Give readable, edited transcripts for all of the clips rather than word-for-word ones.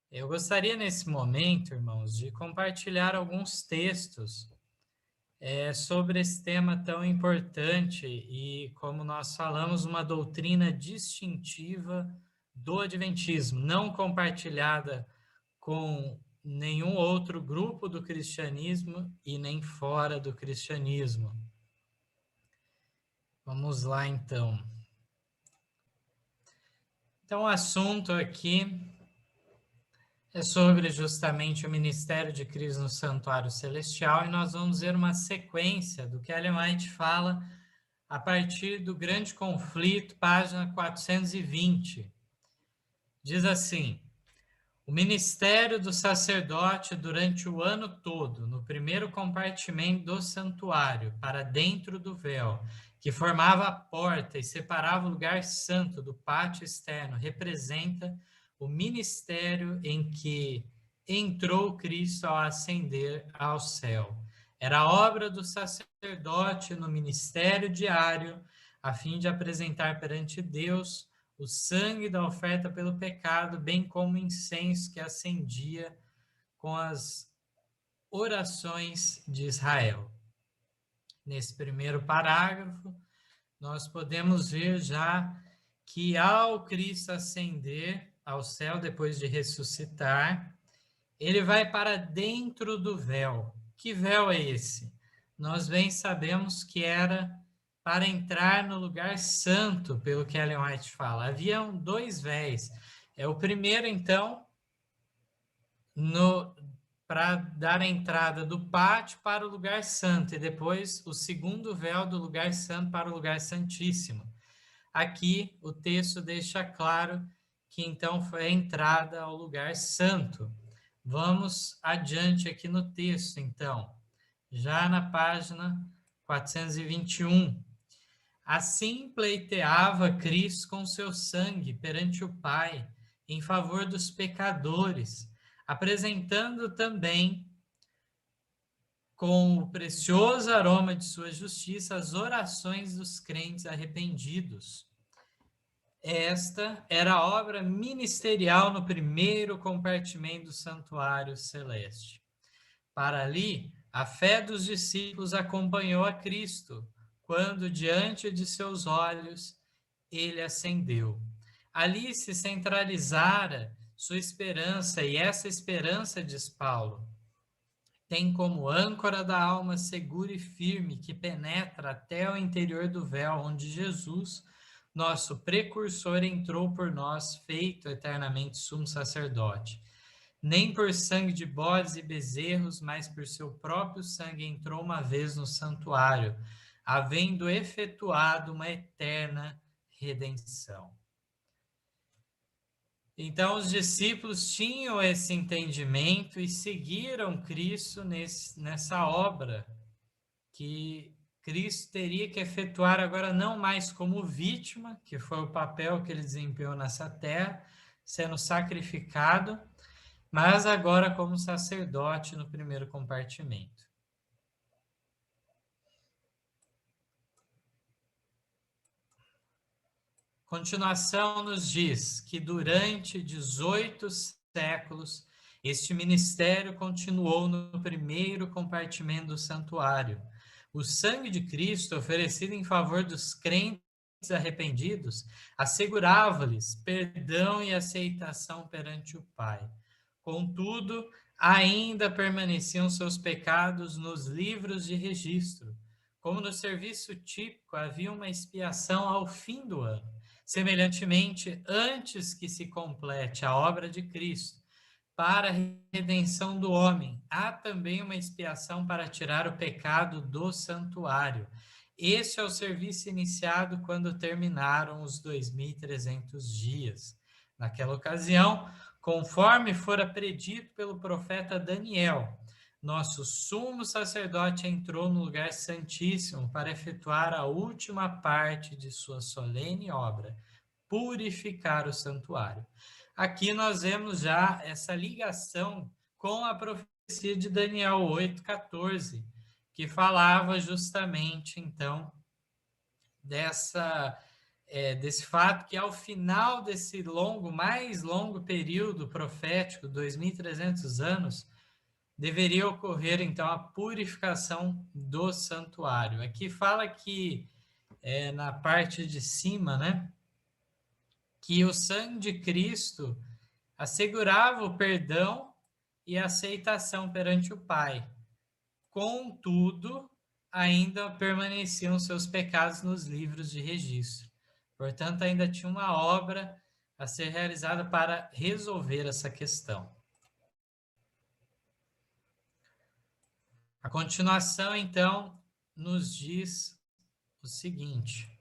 Eu gostaria nesse momento, irmãos, de compartilhar alguns textos sobre esse tema tão importante e, como nós falamos, uma doutrina distintiva do Adventismo, não compartilhada com nenhum outro grupo do cristianismo e nem fora do cristianismo. Vamos lá, então. Então, o assunto aqui é sobre justamente o ministério de Cristo no Santuário Celestial, e nós vamos ver uma sequência do que Ellen White fala a partir do Grande Conflito, página 420. Diz assim: o ministério do sacerdote durante o ano todo, no primeiro compartimento do santuário, para dentro do véu, que formava a porta e separava o lugar santo do pátio externo, representa o ministério em que entrou Cristo ao ascender ao céu. Era a obra do sacerdote no ministério diário, a fim de apresentar perante Deus o sangue da oferta pelo pecado, bem como o incenso que acendia com as orações de Israel. Nesse primeiro parágrafo, nós podemos ver já que ao Cristo ascender ao céu depois de ressuscitar, ele vai para dentro do véu. Que véu é esse? Nós bem sabemos que era para entrar no lugar santo, pelo que Ellen White fala. Haviam dois véus. O primeiro, então, para dar a entrada do pátio para o lugar santo, e depois o segundo véu do lugar santo para o lugar santíssimo. Aqui o texto deixa claro que então foi a entrada ao lugar santo. Vamos adiante aqui no texto, então, já na página 421. Assim pleiteava Cristo com seu sangue perante o Pai, em favor dos pecadores, apresentando também com o precioso aroma de sua justiça as orações dos crentes arrependidos. Esta era a obra ministerial no primeiro compartimento do santuário celeste. Para ali, a fé dos discípulos acompanhou a Cristo, quando diante de seus olhos ele ascendeu. Ali se centralizara sua esperança, e essa esperança, diz Paulo, tem como âncora da alma segura e firme que penetra até o interior do véu, onde Jesus, nosso precursor, entrou por nós, feito eternamente sumo sacerdote. Nem por sangue de bodes e bezerros, mas por seu próprio sangue entrou uma vez no santuário, havendo efetuado uma eterna redenção. Então, os discípulos tinham esse entendimento e seguiram Cristo nessa obra que Cristo teria que efetuar agora, não mais como vítima, que foi o papel que ele desempenhou nessa terra, sendo sacrificado, mas agora como sacerdote no primeiro compartimento. Continuação nos diz que durante 18 séculos este ministério continuou no primeiro compartimento do santuário. O sangue de Cristo, oferecido em favor dos crentes arrependidos, assegurava-lhes perdão e aceitação perante o Pai. Contudo, ainda permaneciam seus pecados nos livros de registro. Como no serviço típico, havia uma expiação ao fim do ano. Semelhantemente, antes que se complete a obra de Cristo para a redenção do homem, há também uma expiação para tirar o pecado do santuário. Este é o serviço iniciado quando terminaram os 2.300 dias. Naquela ocasião, conforme fora predito pelo profeta Daniel, nosso sumo sacerdote entrou no lugar santíssimo para efetuar a última parte de sua solene obra, purificar o santuário. Aqui nós vemos já essa ligação com a profecia de Daniel 8:14, que falava justamente, então, desse fato que ao final desse mais longo período profético, 2.300 anos, deveria ocorrer, então, a purificação do santuário. Aqui fala que, na parte de cima, né, que o sangue de Cristo assegurava o perdão e a aceitação perante o Pai. Contudo, ainda permaneciam seus pecados nos livros de registro. Portanto, ainda tinha uma obra a ser realizada para resolver essa questão. A continuação, então, nos diz o seguinte: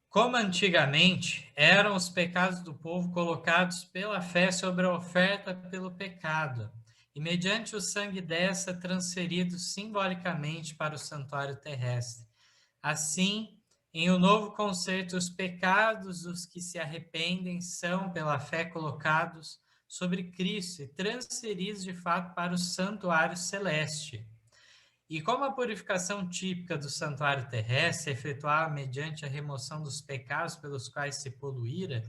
como antigamente eram os pecados do povo colocados pela fé sobre a oferta pelo pecado, e mediante o sangue dessa transferidos simbolicamente para o santuário terrestre. Assim, em um novo concerto, os pecados dos que se arrependem são, pela fé, colocados sobre Cristo e transferidos de fato para o santuário celeste. E como a purificação típica do santuário terrestre é efetuada mediante a remoção dos pecados pelos quais se poluíra,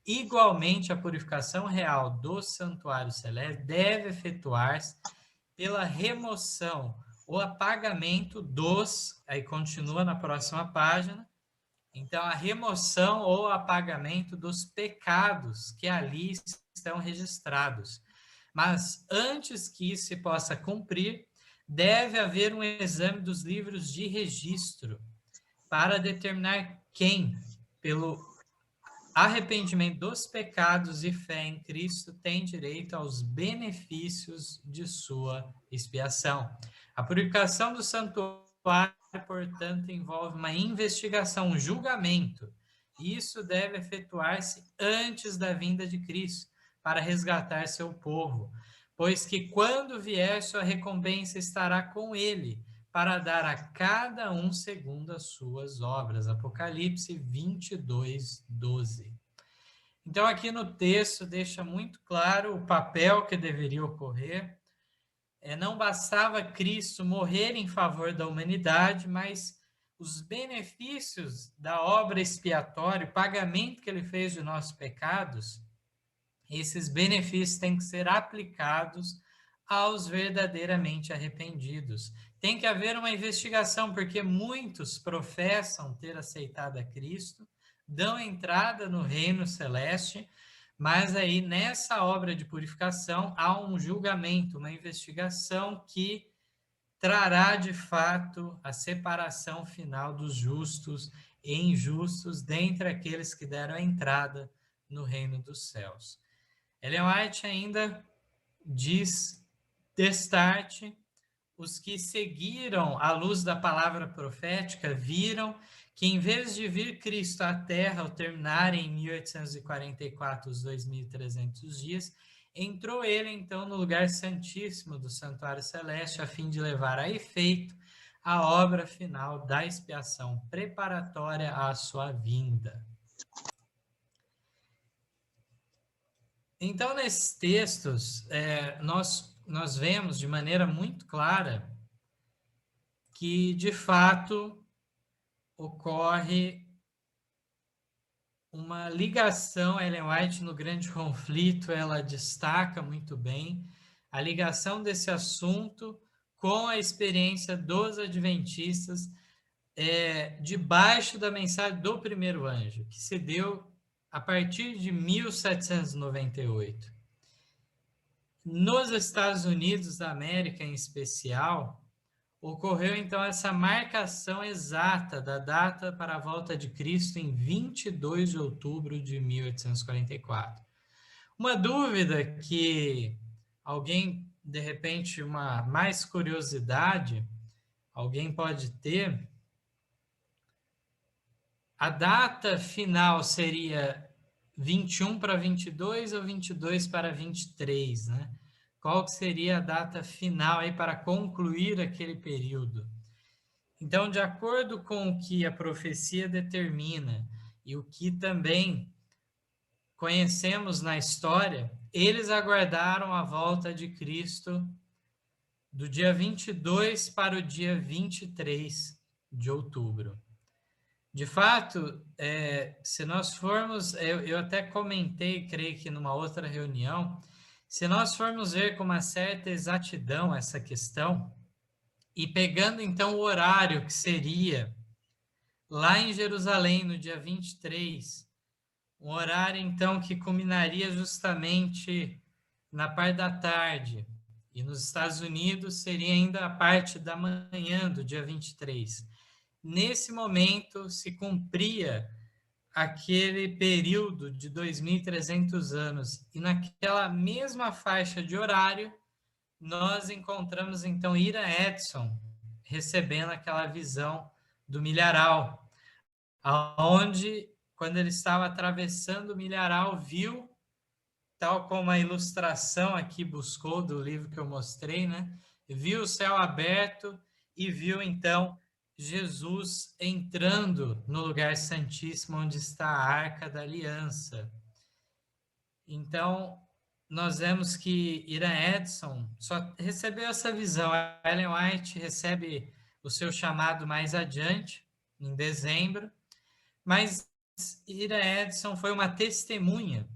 igualmente a purificação real do santuário celeste deve efetuar-se pela remoção ou apagamento dos, aí continua na próxima página, então a remoção ou apagamento dos pecados que ali estão registrados. Mas antes que isso se possa cumprir, deve haver um exame dos livros de registro para determinar quem, pelo arrependimento dos pecados e fé em Cristo, tem direito aos benefícios de sua expiação. A purificação do santuário, portanto, envolve uma investigação, um julgamento. Isso deve efetuar-se antes da vinda de Cristo, para resgatar seu povo, pois que quando vier, sua recompensa estará com ele, para dar a cada um segundo as suas obras. Apocalipse 22, 12. Então, aqui no texto, deixa muito claro o papel que deveria ocorrer. Não bastava Cristo morrer em favor da humanidade, mas os benefícios da obra expiatória, o pagamento que ele fez de nossos pecados, esses benefícios têm que ser aplicados aos verdadeiramente arrependidos. Tem que haver uma investigação, porque muitos professam ter aceitado a Cristo, dão entrada no reino celeste, mas aí nessa obra de purificação há um julgamento, uma investigação que trará de fato a separação final dos justos e injustos dentre aqueles que deram a entrada no reino dos céus. Ellen White ainda diz, destarte, os que seguiram a luz da palavra profética viram que, em vez de vir Cristo à Terra ao terminar em 1844 os 2.300 dias, entrou ele, então, no lugar santíssimo do santuário celeste, a fim de levar a efeito a obra final da expiação preparatória à sua vinda. Então, nesses textos, nós vemos de maneira muito clara que, de fato, ocorre uma ligação. Ellen White, no Grande Conflito, ela destaca muito bem a ligação desse assunto com a experiência dos adventistas debaixo da mensagem do primeiro anjo, que se deu a partir de 1798. Nos Estados Unidos da América, em especial, ocorreu então essa marcação exata da data para a volta de Cristo em 22 de outubro de 1844. Uma dúvida que alguém, de repente, uma mais curiosidade, alguém pode ter: a data final seria 21 para 22 ou 22 para 23, né? Qual que seria a data final aí para concluir aquele período? Então, de acordo com o que a profecia determina e o que também conhecemos na história, eles aguardaram a volta de Cristo do dia 22 para o dia 23 de outubro. De fato, se nós formos, eu até comentei, creio que numa outra reunião, se nós formos ver com uma certa exatidão essa questão, e pegando então o horário que seria lá em Jerusalém, no dia 23, um horário então que culminaria justamente na parte da tarde, e nos Estados Unidos seria ainda a parte da manhã do dia 23. Nesse momento se cumpria aquele período de 2.300 anos, e naquela mesma faixa de horário, nós encontramos então Ira Edson recebendo aquela visão do milharal, aonde, quando ele estava atravessando o milharal, viu, tal como a ilustração aqui buscou do livro que eu mostrei, né? Viu o céu aberto e viu então Jesus entrando no lugar santíssimo onde está a Arca da Aliança. Então, nós vemos que Ira Edson só recebeu essa visão. A Ellen White recebe o seu chamado mais adiante, em dezembro, mas Ira Edson foi uma testemunha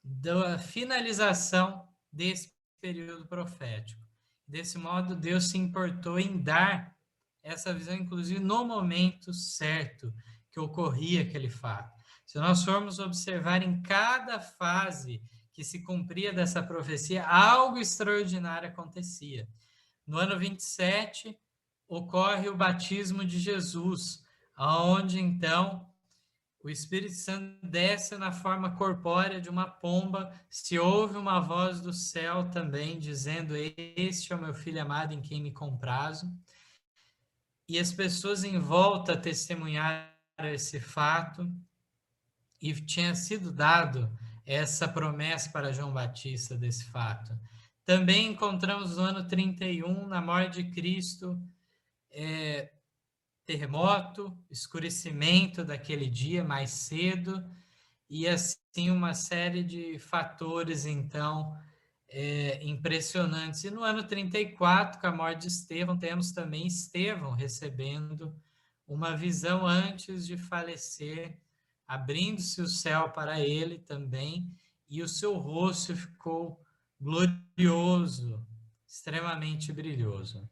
da finalização desse período profético. Desse modo, Deus se importou em dar essa visão, inclusive no momento certo que ocorria aquele fato. Se nós formos observar em cada fase que se cumpria dessa profecia, algo extraordinário acontecia. No ano 27, ocorre o batismo de Jesus, onde então o Espírito Santo desce na forma corpórea de uma pomba, se ouve uma voz do céu também dizendo: este é o meu filho amado em quem me comprazo. E as pessoas em volta testemunharam esse fato, e tinha sido dado essa promessa para João Batista desse fato. Também encontramos no ano 31, na morte de Cristo, terremoto, escurecimento daquele dia mais cedo, e assim uma série de fatores, então, impressionantes. E no ano 34, com a morte de Estevão, temos também Estevão recebendo uma visão antes de falecer, abrindo-se o céu para ele também, e o seu rosto ficou glorioso, extremamente brilhoso.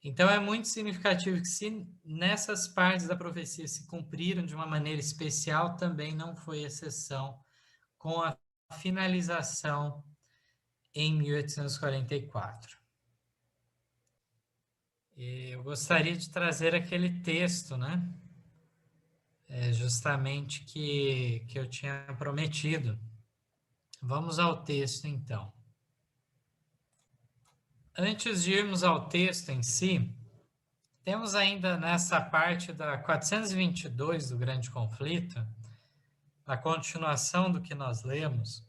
Então é muito significativo que, se nessas partes da profecia se cumpriram de uma maneira especial, também não foi exceção com a finalização em 1844. Eu gostaria de trazer aquele texto, né? Justamente que eu tinha prometido. Vamos ao texto, então. Antes de irmos ao texto em si, temos ainda nessa parte da 422 do Grande Conflito, a continuação do que nós lemos,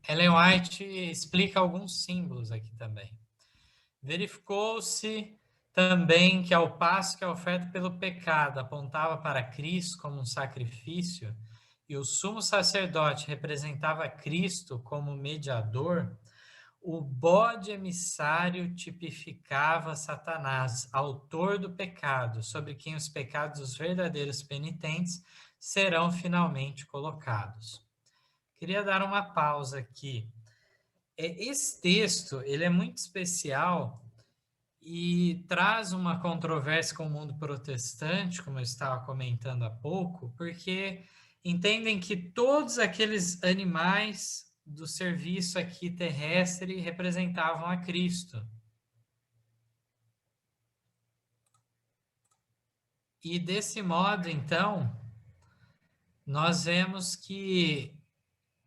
Ellen White explica alguns símbolos aqui também. Verificou-se também que, ao passo que a oferta pelo pecado apontava para Cristo como um sacrifício, e o sumo sacerdote representava Cristo como mediador, o bode emissário tipificava Satanás, autor do pecado, sobre quem os pecados dos verdadeiros penitentes serão finalmente colocados. Queria dar uma pausa aqui. Esse texto, ele é muito especial e traz uma controvérsia com o mundo protestante, como eu estava comentando há pouco, porque entendem que todos aqueles animais do serviço aqui terrestre representavam a Cristo. E desse modo, então, nós vemos que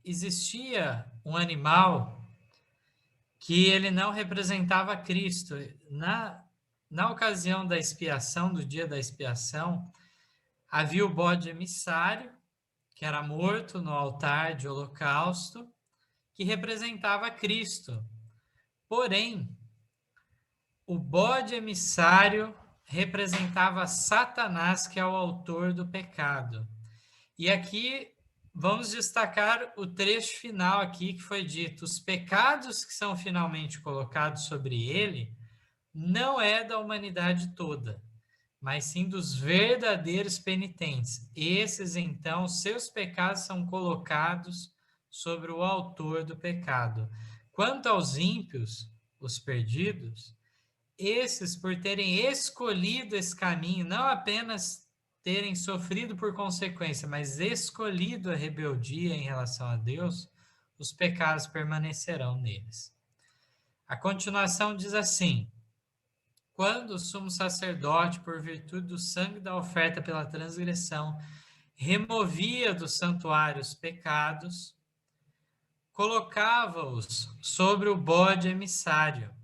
existia um animal que ele não representava Cristo. Na ocasião da expiação, do dia da expiação, havia o bode emissário, que era morto no altar de holocausto, que representava Cristo. Porém, o bode emissário representava Satanás, que é o autor do pecado. E aqui vamos destacar o trecho final aqui que foi dito: os pecados que são finalmente colocados sobre ele não é da humanidade toda, mas sim dos verdadeiros penitentes. Esses, então, seus pecados são colocados sobre o autor do pecado. Quanto aos ímpios, os perdidos, esses, por terem escolhido esse caminho, não apenas terem sofrido por consequência, mas escolhido a rebeldia em relação a Deus, os pecados permanecerão neles. A continuação diz assim: quando o sumo sacerdote, por virtude do sangue da oferta pela transgressão, removia do santuário os pecados, colocava-os sobre o bode emissário.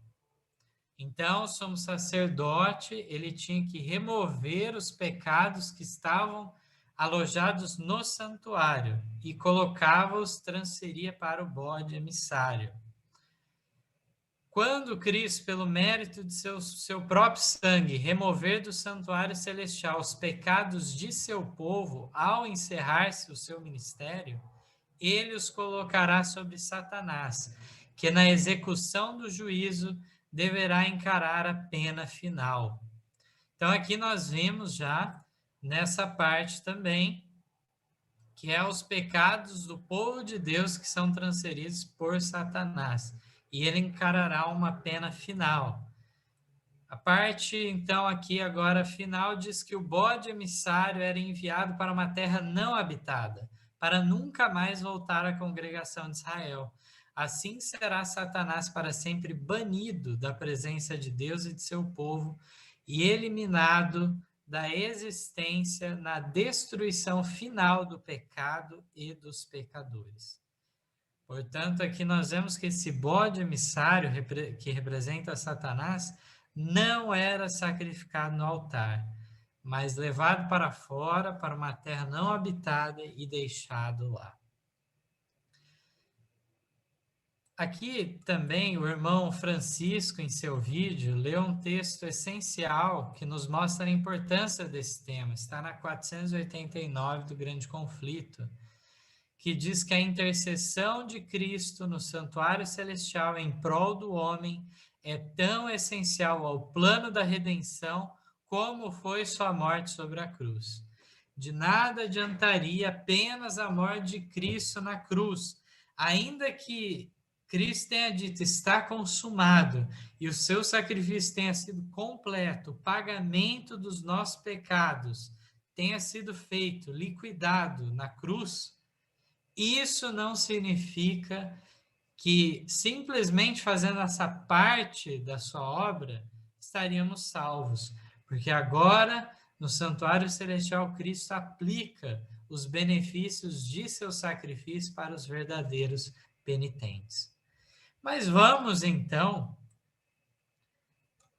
Então, o sumo sacerdote, ele tinha que remover os pecados que estavam alojados no santuário e colocava-os, transferia para o bode emissário. Quando Cristo, pelo mérito de seu próprio sangue, remover do santuário celestial os pecados de seu povo, ao encerrar-se o seu ministério, ele os colocará sobre Satanás, que na execução do juízo deverá encarar a pena final. Então, aqui nós vimos já, nessa parte também, que é os pecados do povo de Deus que são transferidos por Satanás. E ele encarará uma pena final. A parte, então, aqui agora final diz que o bode emissário era enviado para uma terra não habitada, para nunca mais voltar à congregação de Israel. Assim será Satanás para sempre banido da presença de Deus e de seu povo e eliminado da existência na destruição final do pecado e dos pecadores. Portanto, aqui nós vemos que esse bode emissário, que representa Satanás, não era sacrificado no altar, mas levado para fora, para uma terra não habitada e deixado lá. Aqui também o irmão Francisco, em seu vídeo, leu um texto essencial que nos mostra a importância desse tema. Está na 489 do Grande Conflito, que diz que a intercessão de Cristo no santuário celestial em prol do homem é tão essencial ao plano da redenção como foi sua morte sobre a cruz. De nada adiantaria apenas a morte de Cristo na cruz, ainda que Cristo tenha dito está consumado e o seu sacrifício tenha sido completo, o pagamento dos nossos pecados tenha sido feito, liquidado na cruz. Isso não significa que simplesmente fazendo essa parte da sua obra estaríamos salvos, porque agora no santuário celestial Cristo aplica os benefícios de seu sacrifício para os verdadeiros penitentes. Mas vamos então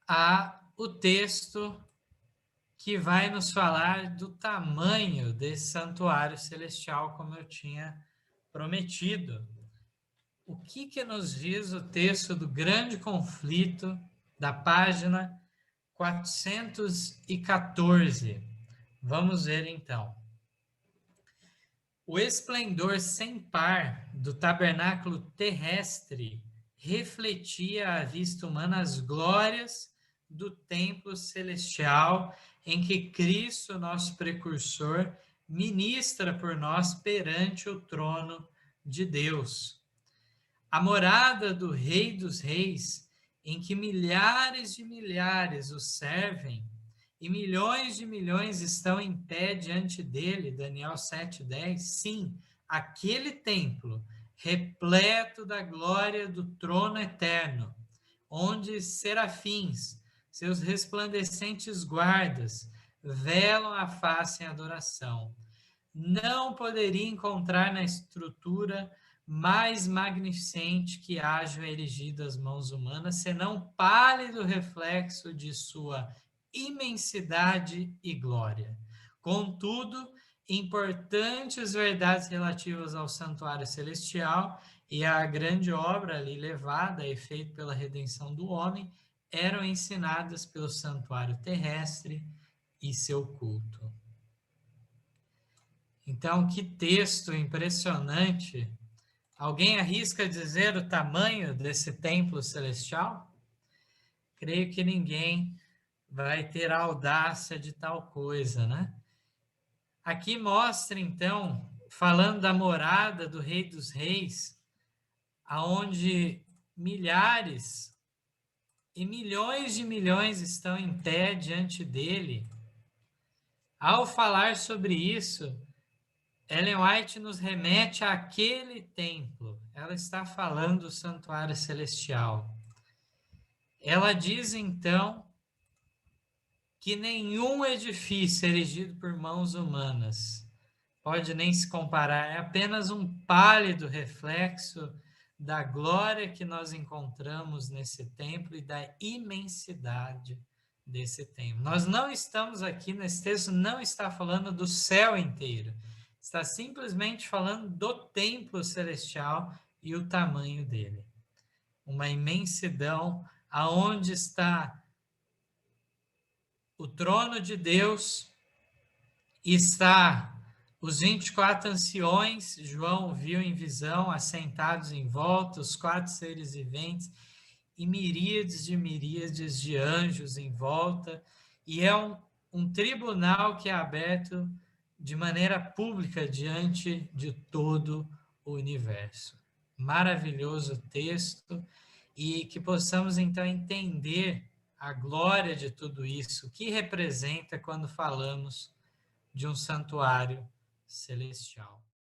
ao texto que vai nos falar do tamanho desse santuário celestial, como eu tinha prometido. O que nos diz o texto do Grande Conflito, da página 414? Vamos ver então. O esplendor sem par do tabernáculo terrestre refletia à vista humana as glórias do templo celestial em que Cristo, nosso precursor, ministra por nós perante o trono de Deus. A morada do Rei dos Reis, em que milhares de milhares o servem, e milhões de milhões estão em pé diante dele, Daniel 7:10, sim, aquele templo, repleto da glória do trono eterno, onde serafins, seus resplandecentes guardas, velam a face em adoração. Não poderia encontrar na estrutura mais magnificente que hajam erigido as mãos humanas, senão pálido reflexo de sua imensidade e glória. Contudo, importantes verdades relativas ao santuário celestial e à grande obra ali levada a efeito pela redenção do homem eram ensinadas pelo santuário terrestre e seu culto. Então, que texto impressionante! Alguém arrisca dizer o tamanho desse templo celestial? Creio que ninguém vai ter a audácia de tal coisa, né? Aqui mostra, então, falando da morada do Rei dos Reis, aonde milhares e milhões de milhões estão em pé diante dele. Ao falar sobre isso, Ellen White nos remete àquele templo. Ela está falando do santuário celestial. Ela diz, então, que nenhum edifício erigido por mãos humanas pode nem se comparar, é apenas um pálido reflexo da glória que nós encontramos nesse templo e da imensidade desse templo. Nós não estamos aqui, nesse texto, não está falando do céu inteiro, está simplesmente falando do templo celestial e o tamanho dele. Uma imensidão aonde está o trono de Deus, está os 24 anciões, João viu em visão, assentados em volta, os 4 seres viventes, e miríades de anjos em volta, e é um tribunal que é aberto de maneira pública diante de todo o universo. Maravilhoso texto, e que possamos então entender a glória de tudo isso, o que representa quando falamos de um santuário celestial.